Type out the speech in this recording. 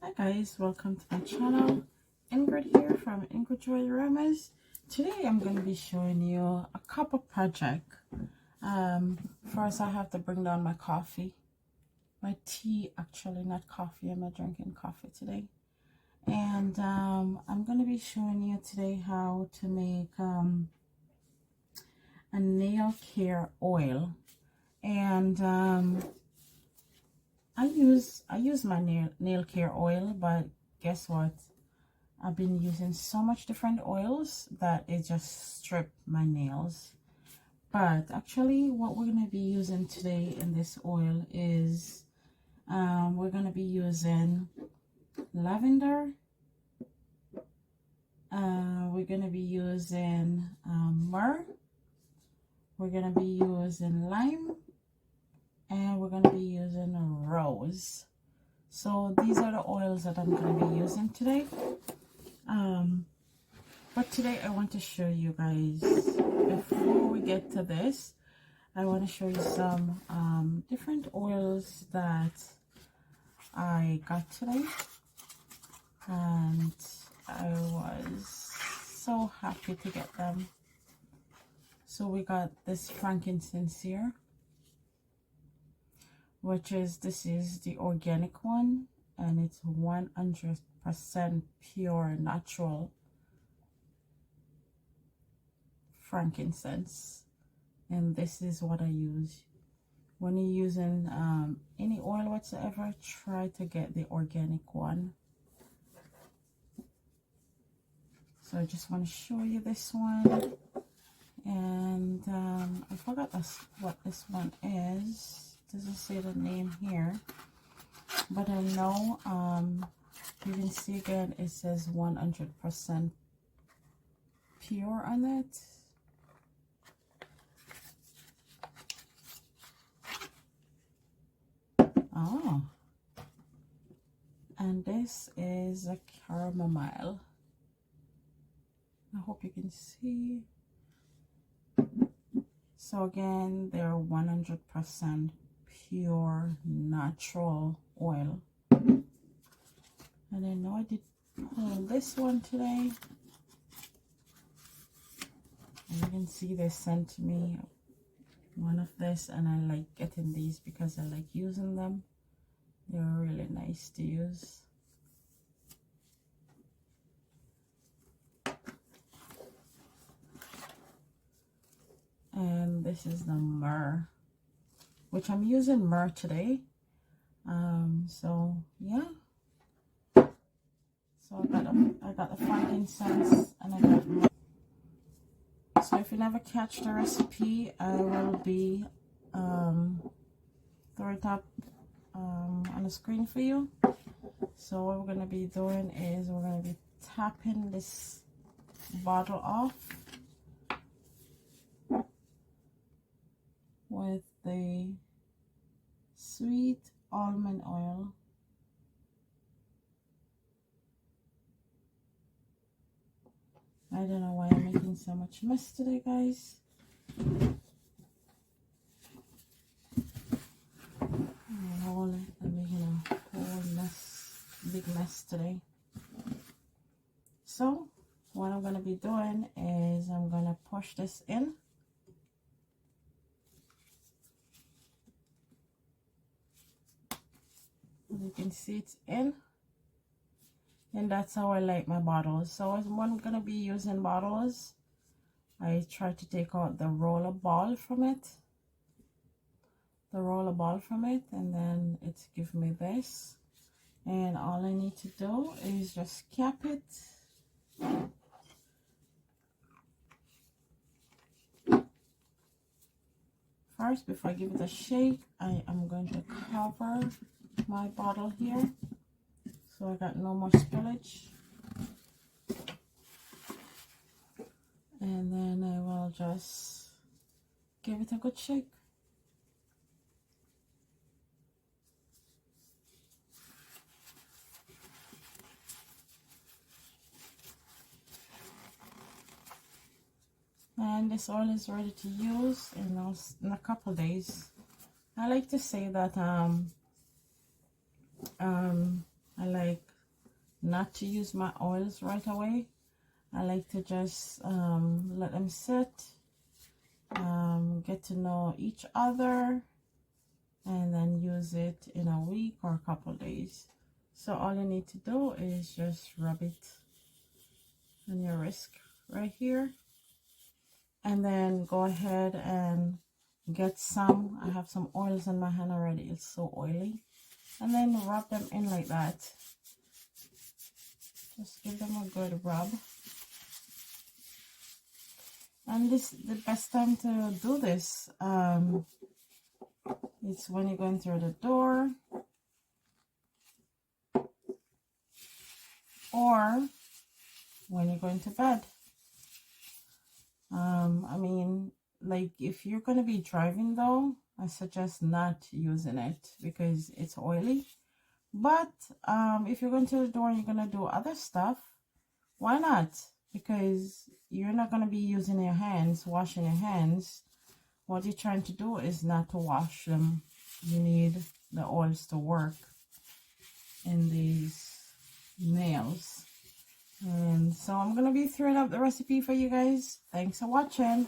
Hi guys, welcome to my channel. Ingrid here from Ingrid Joy Aromas. Today I'm going to be showing you a cup of project. First I have to bring down my coffee. My tea, actually, not coffee. I'm not drinking coffee today. And I'm going to be showing you today how to make a nail care oil. And I use my nail care oil, but guess what? I've been using so much different oils that it just stripped my nails. But actually what we're going to be using today in this oil is we're going to be using lavender. We're going to be using myrrh. We're going to be using lime. And we're going to be using rose. So these are the oils that I'm going to be using today. But today I want to show you guys, before we get to this, I want to show you some different oils that I got today. And I was so happy to get them. So we got this frankincense here, this is the organic one, and it's 100% pure natural frankincense. And this is what I use. When you're using any oil whatsoever, try to get the organic one. So I just want to show you this one. And I forgot what this one is. Doesn't say the name here, but I know you can see again it says 100% pure on it. Oh, and this is a chamomile. I hope you can see. So again, they're 100% pure natural oil. And I know I did pull this one today, and you can see they sent me one of this, and I like getting these because I like using them. They're really nice to use. And this is the myrrh, which I'm using myrrh today. So yeah. So I got the frankincense, and I got myrrh. So if you never catch the recipe, I will be throw it up on the screen for you. So what we're gonna be doing is we're gonna be tapping this bottle off with the sweet almond oil. I don't know why I'm making so much mess today, guys. I'm making a whole mess, big mess today. So what I'm going to be doing is I'm going to push this in. You can see it's in. And that's how I like my bottles. So when I'm going to be using bottles, I try to take out the roller ball from it. And then it's give me this. And all I need to do is just cap it. First, before I give it a shake, I am going to cover my bottle here, so I got no more spillage. And then I will just give it a good shake. And this oil is ready to use in a couple days. I like to say that I like not to use my oils right away. I like to just let them sit, get to know each other, and then use it in a week or a couple days. So all you need to do is just rub it on your wrist right here, and then go ahead and get some. I have some oils in my hand already. It's so oily. And then rub them in like that. Just give them a good rub. And this the best time to do this. It's when you're going through the door, or when you're going to bed. I mean, like if you're going to be driving though, I suggest not using it because it's oily. But if you're going to the door and you're going to do other stuff, why not? Because you're not going to be using your hands, washing your hands. What you're trying to do is not to wash them. You need the oils to work in these nails. And so I'm going to be throwing up the recipe for you guys. Thanks for watching.